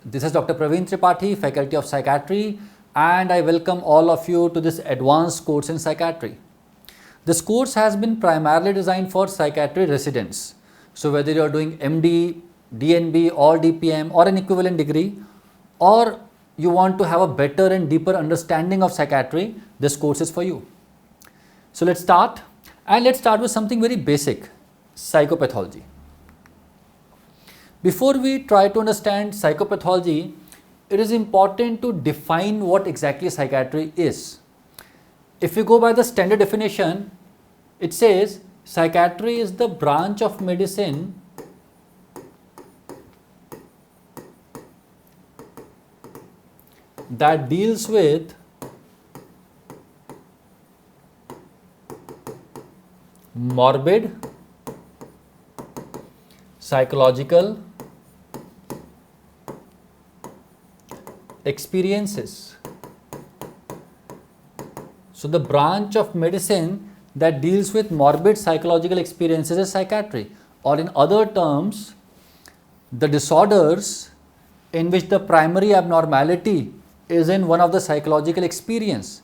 This is Dr. Praveen Tripathi, Faculty of Psychiatry, and I welcome all of you to this advanced course in psychiatry. This course has been primarily designed for psychiatry residents. So whether you are doing MD, DNB or DPM or an equivalent degree, or you want to have a better and deeper understanding of psychiatry, this course is for you. So let's start, and let's start with something very basic, psychopathology. Before we try to understand psychopathology, it is important to define what exactly psychiatry is. If we go by the standard definition, it says psychiatry is the branch of medicine that deals with morbid, psychological experiences. So the branch of medicine that deals with morbid psychological experiences is psychiatry, or in other terms, the disorders in which the primary abnormality is in one of the psychological experience,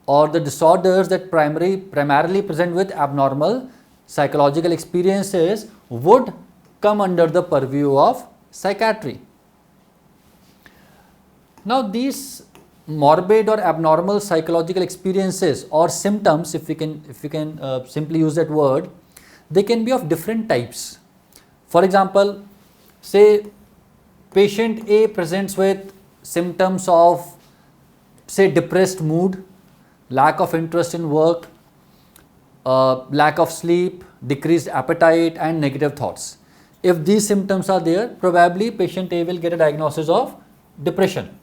or the disorders that primarily present with abnormal psychological experiences would come under the purview of psychiatry. Now these morbid or abnormal psychological experiences or symptoms, if we can simply use that word, they can be of different types. For example, say patient A presents with symptoms of, say, depressed mood, lack of interest in work, lack of sleep, decreased appetite and negative thoughts. If these symptoms are there, probably patient A will get a diagnosis of depression.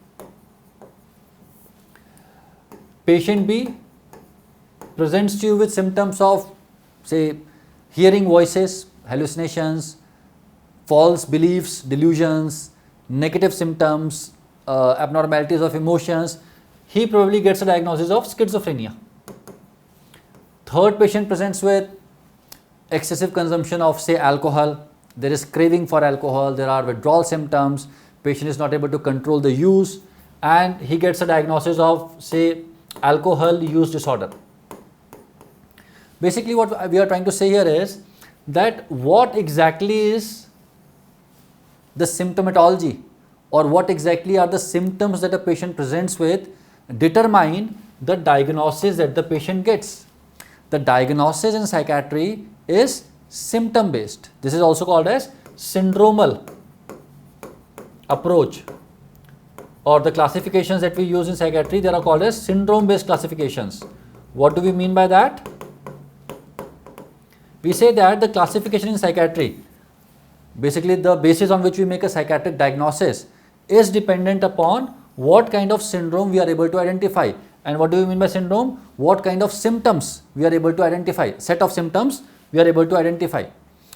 Patient B presents to you with symptoms of, say, hearing voices, hallucinations, false beliefs, delusions, negative symptoms, abnormalities of emotions. He probably gets a diagnosis of schizophrenia. Third patient presents with excessive consumption of, say, alcohol. There is craving for alcohol, there are withdrawal symptoms, patient is not able to control the use, and he gets a diagnosis of, say, alcohol use disorder. Basically what we are trying to say here is that what exactly is the symptomatology, or what exactly are the symptoms that a patient presents with, determine the diagnosis that the patient gets. The diagnosis in psychiatry is symptom based. This is also called as syndromal approach, or the classifications that we use in psychiatry, they are called as syndrome based classifications. What do we mean by that? We say that the classification in psychiatry, basically the basis on which we make a psychiatric diagnosis, is dependent upon what kind of syndrome we are able to identify. And what do we mean by syndrome? What kind of symptoms we are able to identify, set of symptoms we are able to identify.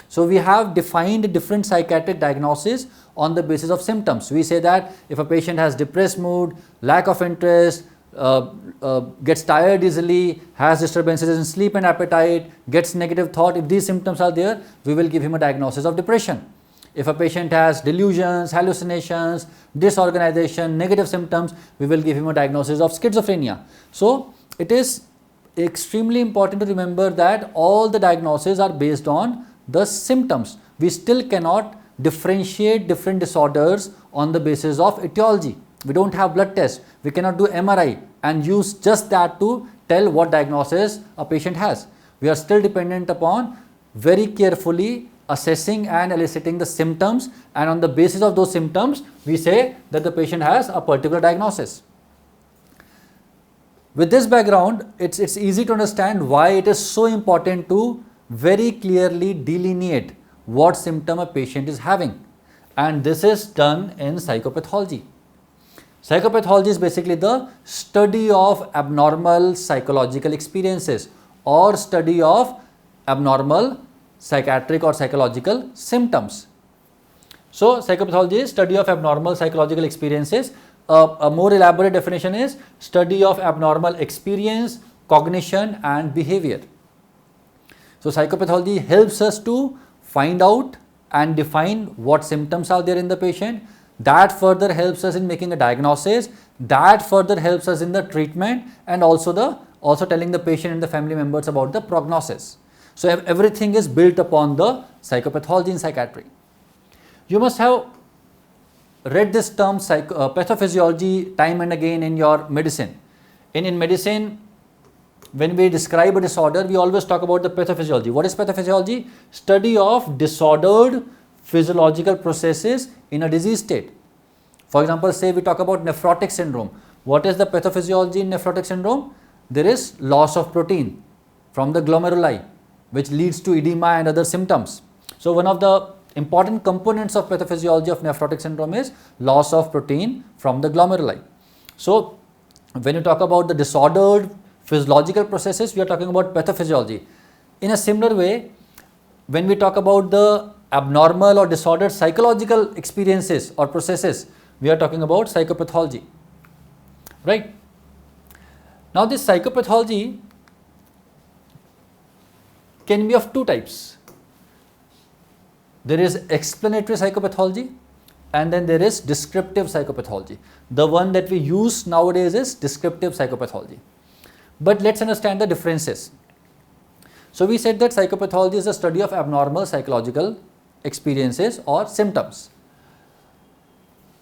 So we have defined different psychiatric diagnoses on the basis of symptoms. We say that if a patient has depressed mood, lack of interest, gets tired easily, has disturbances in sleep and appetite, gets negative thought, if these symptoms are there, we will give him a diagnosis of depression. If a patient has delusions, hallucinations, disorganization, negative symptoms, we will give him a diagnosis of schizophrenia. So it is extremely important to remember that all the diagnoses are based on the symptoms. We still cannot differentiate different disorders on the basis of etiology. We don't have blood tests. We cannot do MRI and use just that to tell what diagnosis a patient has. We are still dependent upon very carefully assessing and eliciting the symptoms, and on the basis of those symptoms, we say that the patient has a particular diagnosis. With this background, it's easy to understand why it is so important to very clearly delineate what symptom a patient is having, and this is done in psychopathology. Psychopathology is basically the study of abnormal psychological experiences or study of abnormal psychiatric or psychological symptoms. So psychopathology is study of abnormal psychological experiences. A more elaborate definition is study of abnormal experience, cognition and behavior. So psychopathology helps us to find out and define what symptoms are there in the patient, That further helps us in making a diagnosis, that further helps us in the treatment, and also telling the patient and the family members about the prognosis. So everything is built upon the psychopathology in psychiatry. You must have read this term pathophysiology time and again in your medicine. In medicine, when we describe a disorder, we always talk about the pathophysiology. What is pathophysiology? Study of disordered physiological processes in a disease state. For example, say we talk about nephrotic syndrome. What is the pathophysiology in nephrotic syndrome? There is loss of protein from the glomeruli, which leads to edema and other symptoms. So one of the important components of pathophysiology of nephrotic syndrome is loss of protein from the glomeruli. So when you talk about the disordered physiological processes, we are talking about pathophysiology. In a similar way, when we talk about the abnormal or disordered psychological experiences or processes, we are talking about psychopathology, right? Now this psychopathology can be of two types. There is explanatory psychopathology and then there is descriptive psychopathology. The one that we use nowadays is descriptive psychopathology. But let's understand the differences. So we said that psychopathology is the study of abnormal psychological experiences or symptoms.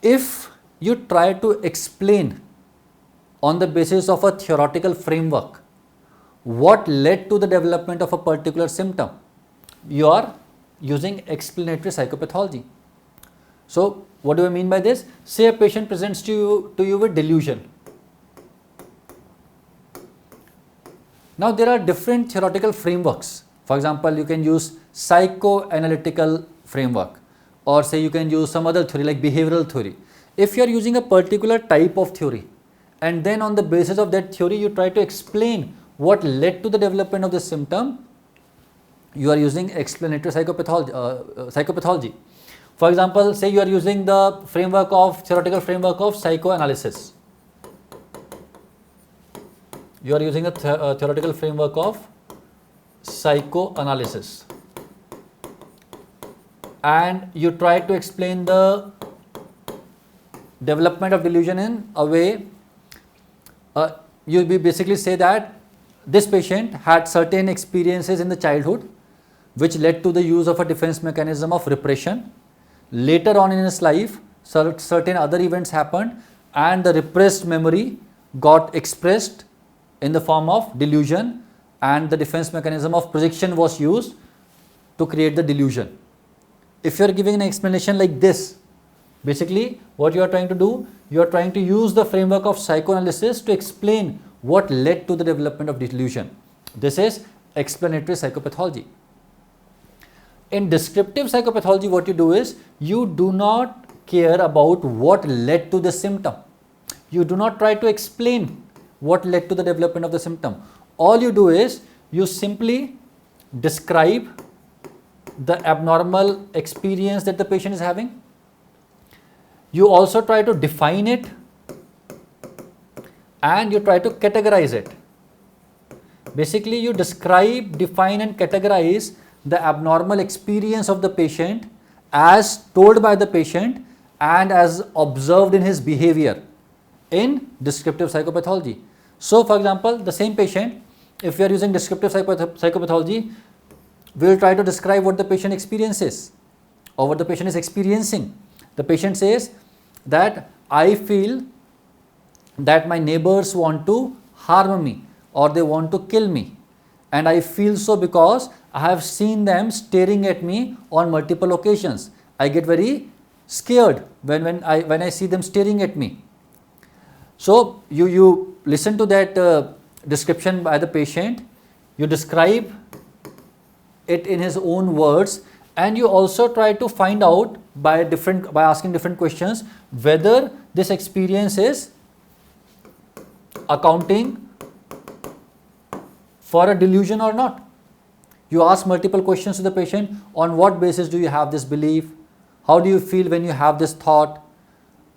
If you try to explain on the basis of a theoretical framework what led to the development of a particular symptom, you are using explanatory psychopathology. So what do I mean by this? Say a patient presents to you with delusion. Now there are different theoretical frameworks. For example, you can use psychoanalytical framework, or say you can use some other theory like behavioral theory. If you are using a particular type of theory and then on the basis of that theory you try to explain what led to the development of the symptom, you are using explanatory psychopathology. For example, say you are using the theoretical framework of psychoanalysis. You are using a theoretical framework of psychoanalysis and you try to explain the development of delusion in a way, you basically say that this patient had certain experiences in the childhood which led to the use of a defense mechanism of repression. Later on in his life, certain other events happened and the repressed memory got expressed in the form of delusion and the defense mechanism of projection was used to create the delusion. If you are giving an explanation like this, basically what you are trying to do, you are trying to use the framework of psychoanalysis to explain what led to the development of delusion. This is explanatory psychopathology. In descriptive psychopathology, what you do is you do not care about what led to the symptom. You do not try to explain what led to the development of the symptom. All you do is you simply describe the abnormal experience that the patient is having. You also try to define it and you try to categorize it. Basically, you describe, define and categorize the abnormal experience of the patient as told by the patient and as observed in his behavior in descriptive psychopathology. So, for example, the same patient, if we are using descriptive psychopathology, we will try to describe what the patient experiences or what the patient is experiencing. The patient says that I feel that my neighbors want to harm me or they want to kill me, and I feel so because I have seen them staring at me on multiple occasions. I get very scared when I see them staring at me. So you listen to that description by the patient, you describe it in his own words, and you also try to find out by asking different questions whether this experience is accounting for a delusion or not. You ask multiple questions to the patient. On what basis do you have this belief? How do you feel when you have this thought?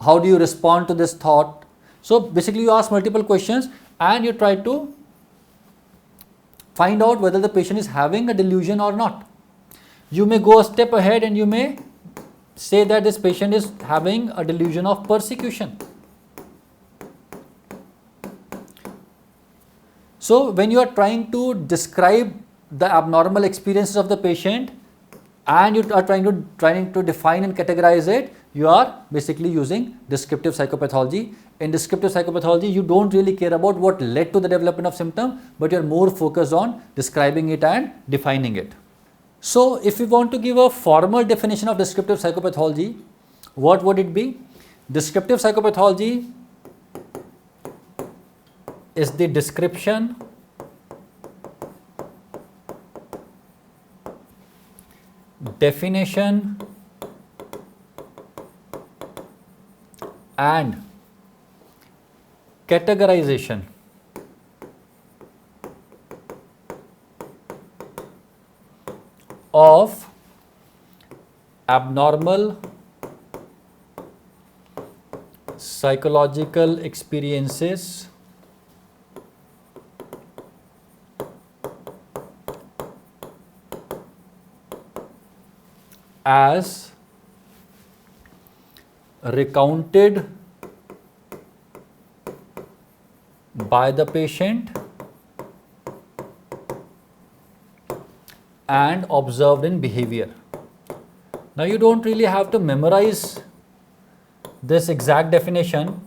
How do you respond to this thought? So basically you ask multiple questions and you try to find out whether the patient is having a delusion or not. You may go a step ahead and you may say that this patient is having a delusion of persecution. So when you are trying to describe the abnormal experiences of the patient and you are trying to define and categorize it, you are basically using descriptive psychopathology. In descriptive psychopathology, you don't really care about what led to the development of symptom, but you are more focused on describing it and defining it. So if we want to give a formal definition of descriptive psychopathology, what would it be? Descriptive psychopathology is the description definition and categorization of abnormal psychological experiences as recounted by the patient and observed in behavior. Now you don't really have to memorize this exact definition,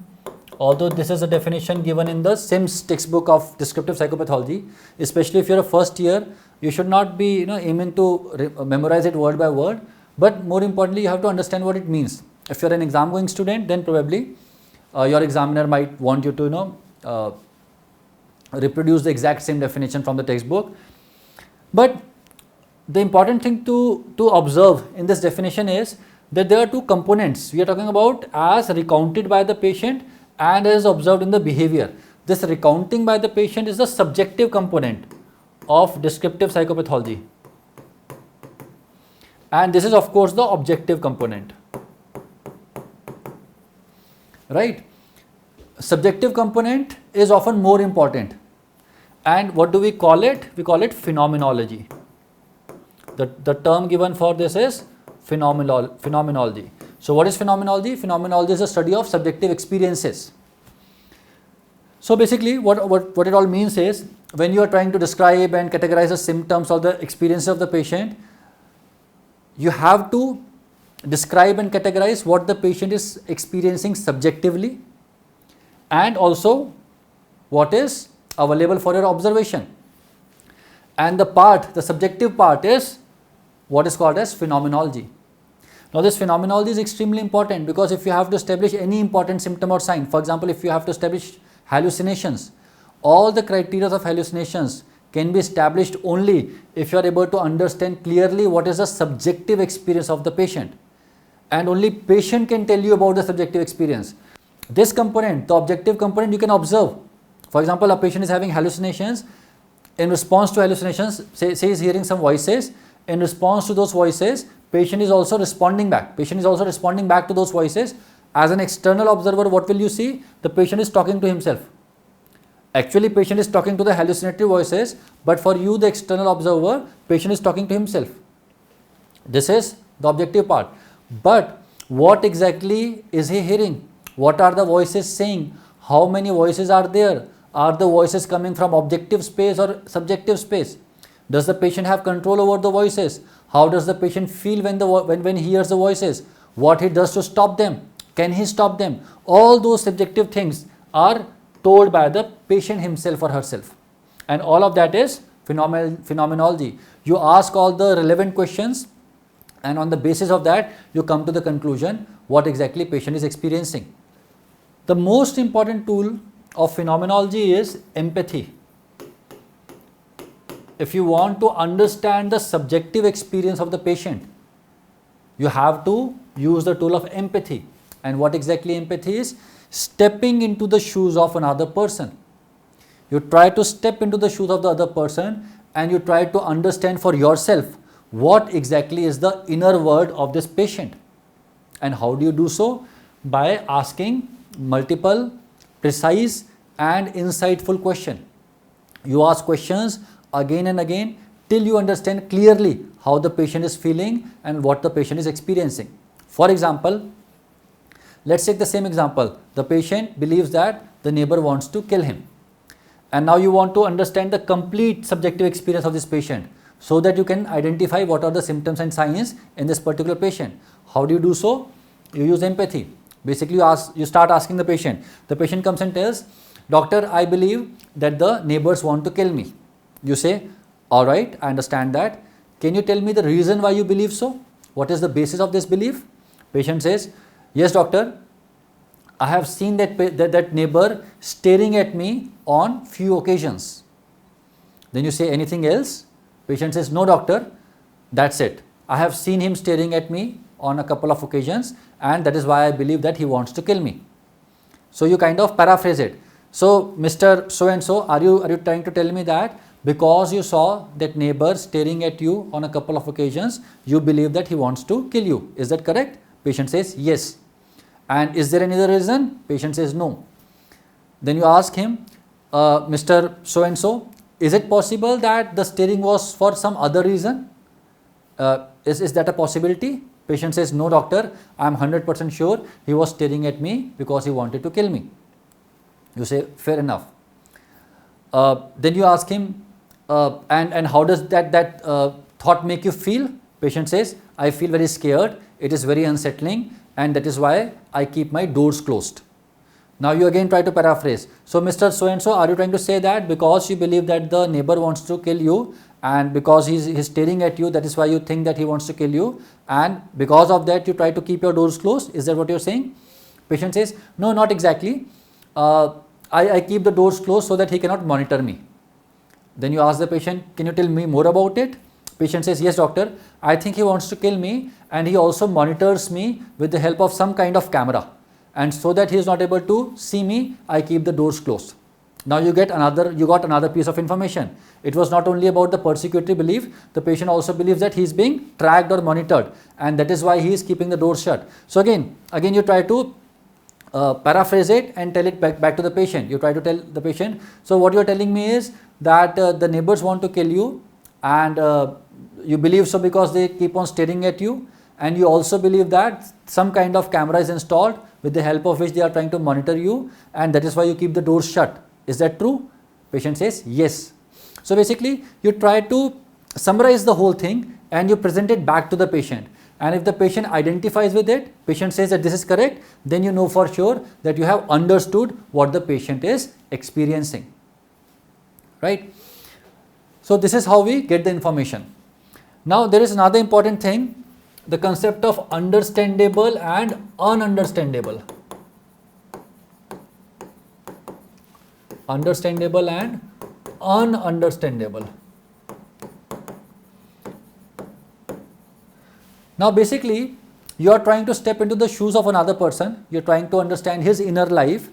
although this is a definition given in the SIMS textbook of descriptive psychopathology. Especially if you're a first year, you should not be aiming to memorize it word by word, but more importantly you have to understand what it means. If you're an exam going student, then probably your examiner might want you to reproduce the exact same definition from the textbook. But the important thing to observe in this definition is that there are two components we are talking about, as recounted by the patient and as observed in the behavior. This recounting by the patient is the subjective component of descriptive psychopathology, and this is of course the objective component, right? Subjective component is often more important, and what do we call it? We call it phenomenology. The term given for this is phenomenology. So what is phenomenology? Phenomenology is a study of subjective experiences. So basically what it all means is, when you are trying to describe and categorize the symptoms or the experiences of the patient, you have to describe and categorize what the patient is experiencing subjectively and also what is available for your observation. And the subjective part is what is called as phenomenology. Now this phenomenology is extremely important, because if you have to establish any important symptom or sign, for example, if you have to establish hallucinations, all the criteria of hallucinations can be established only if you are able to understand clearly what is the subjective experience of the patient, and only patient can tell you about the subjective experience. This component, the objective component, you can observe. For example, a patient is having hallucinations. In response to hallucinations, say he is hearing some voices. In response to those voices, patient is also responding back. Patient is also responding back to those voices. As an external observer, what will you see? The patient is talking to himself. Actually, patient is talking to the hallucinatory voices, but for you, the external observer, patient is talking to himself. This is the objective part. But what exactly is he hearing? What are the voices saying? How many voices are there? Are the voices coming from objective space or subjective space? Does the patient have control over the voices? How does the patient feel when he hears the voices? What he does to stop them? Can he stop them? All those subjective things are told by the patient himself or herself. And all of that is phenomenology. You ask all the relevant questions, and on the basis of that, you come to the conclusion what exactly patient is experiencing. The most important tool of phenomenology is empathy. If you want to understand the subjective experience of the patient, you have to use the tool of empathy. And what exactly empathy is? Stepping into the shoes of another person. You try to step into the shoes of the other person and you try to understand for yourself what exactly is the inner world of this patient. And how do you do so? By asking multiple, precise and insightful questions. You ask questions again and again till you understand clearly how the patient is feeling and what the patient is experiencing. For example, let's take the same example. The patient believes that the neighbor wants to kill him. And now you want to understand the complete subjective experience of this patient so that you can identify what are the symptoms and signs in this particular patient. How do you do so? You use empathy. Basically, you start asking the patient. The patient comes and tells, "Doctor, I believe that the neighbors want to kill me." You say, "All right, I understand that. Can you tell me the reason why you believe so? What is the basis of this belief?" Patient says, "Yes, doctor, I have seen that neighbor staring at me on few occasions." Then you say, "Anything else?" Patient says, "No, doctor, that's it. I have seen him staring at me on a couple of occasions, and that is why I believe that he wants to kill me." So you kind of paraphrase it. "So, Mr. So and so, are you trying to tell me that because you saw that neighbor staring at you on a couple of occasions, you believe that he wants to kill you? Is that correct?" Patient says, "Yes." "And is there any other reason?" Patient says, "No." Then you ask him, "Mr. So and so, is it possible that the staring was for some other reason? Is that a possibility?" Patient says, "No, doctor, I am 100% sure he was staring at me because he wanted to kill me." You say, "Fair enough." Then you ask him, and how does that thought make you feel?" Patient says, "I feel very scared, it is very unsettling, and that is why I keep my doors closed." Now you again try to paraphrase. "So, Mr. So and so, are you trying to say that because you believe that the neighbor wants to kill you, and because he's staring at you, that is why you think that he wants to kill you, and because of that you try to keep your doors closed? Is that what you're saying?" Patient says, "No, not exactly. I keep the doors closed so that he cannot monitor me." Then you ask the patient, "Can you tell me more about it?" Patient says, "Yes, doctor, I think he wants to kill me, and he also monitors me with the help of some kind of camera, and so that he is not able to see me, I keep the doors closed." Now you got another piece of information. It was not only about the persecutory belief, the patient also believes that he is being tracked or monitored, and that is why he is keeping the doors shut. So again you try to paraphrase it and tell it back to the patient. You try to tell the patient, "So what you are telling me is that the neighbors want to kill you, and you believe so because they keep on staring at you, and you also believe that some kind of camera is installed with the help of which they are trying to monitor you, and that is why you keep the doors shut. Is that true?" Patient says, "Yes." So basically you try to summarize the whole thing and you present it back to the patient. And if the patient identifies with it, patient says that this is correct, then you know for sure that you have understood what the patient is experiencing. Right? So this is how we get the information. Now there is another important thing, the concept of understandable and ununderstandable. Understandable and ununderstandable. Now basically you are trying to step into the shoes of another person, you are trying to understand his inner life,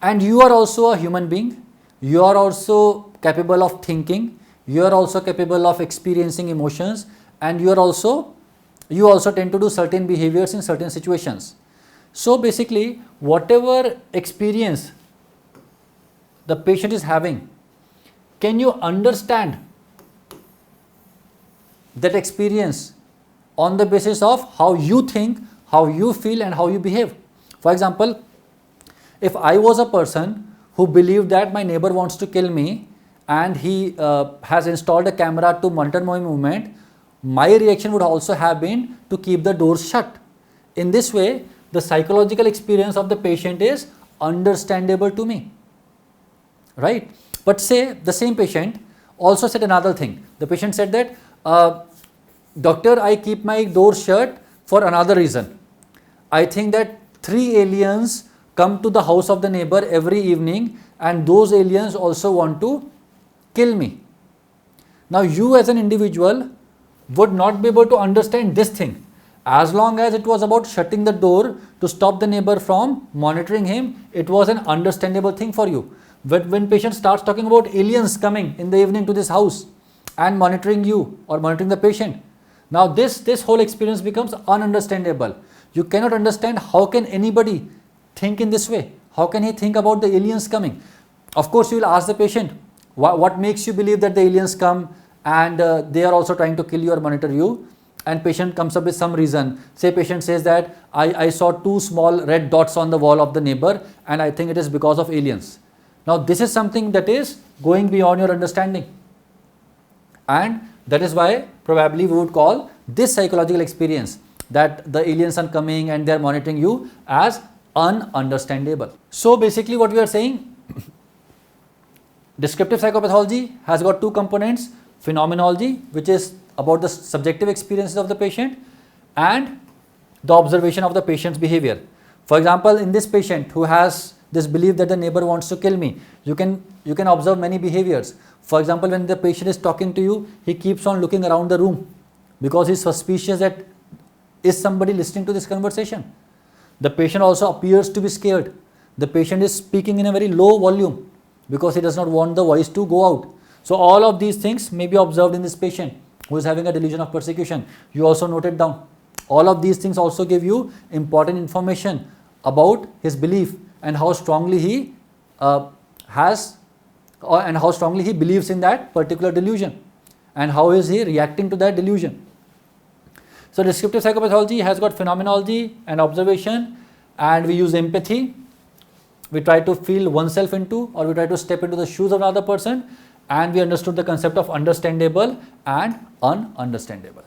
and you are also a human being, you are also capable of thinking, you are also capable of experiencing emotions, and you also tend to do certain behaviors in certain situations. So basically whatever experience the patient is having, can you understand that experience on the basis of how you think, how you feel, and how you behave? For example, if I was a person who believed that my neighbor wants to kill me and he has installed a camera to monitor my movement, my reaction would also have been to keep the doors shut. In this way, the psychological experience of the patient is understandable to me. Right? But say the same patient also said another thing. The patient said that, "Doctor, I keep my door shut for another reason. I think that 3 aliens come to the house of the neighbor every evening, and those aliens also want to kill me." Now you as an individual would not be able to understand this thing. As long as it was about shutting the door to stop the neighbor from monitoring him, it was an understandable thing for you. But when patient starts talking about aliens coming in the evening to this house and monitoring you or monitoring the patient, now this whole experience becomes ununderstandable. You cannot understand how can anybody think in this way. How can he think about the aliens coming? Of course, you will ask the patient, what makes you believe that the aliens come and they are also trying to kill you or monitor you? and patient comes up with some reason. Say patient says that I saw two small red dots on the wall of the neighbor and I think it is because of aliens. Now this is something that is going beyond your understanding, and that is why probably we would call this psychological experience, that the aliens are coming and they are monitoring you, as ununderstandable. So basically what we are saying, descriptive psychopathology has got two components: phenomenology, which is about the subjective experiences of the patient, and the observation of the patient's behavior. For example, in this patient who has this belief that the neighbor wants to kill me, you can observe many behaviors. For example, when the patient is talking to you, he keeps on looking around the room because he is suspicious that is somebody listening to this conversation. The patient also appears to be scared. The patient is speaking in a very low volume because he does not want the voice to go out. So all of these things may be observed in this patient who is having a delusion of persecution. You also note it down. All of these things also give you important information about his belief and how strongly he believes in that particular delusion, and how is he reacting to that delusion. So descriptive psychopathology has got phenomenology and observation, and we use empathy. We try to feel oneself into, or we try to step into the shoes of another person, and we understood the concept of understandable and ununderstandable.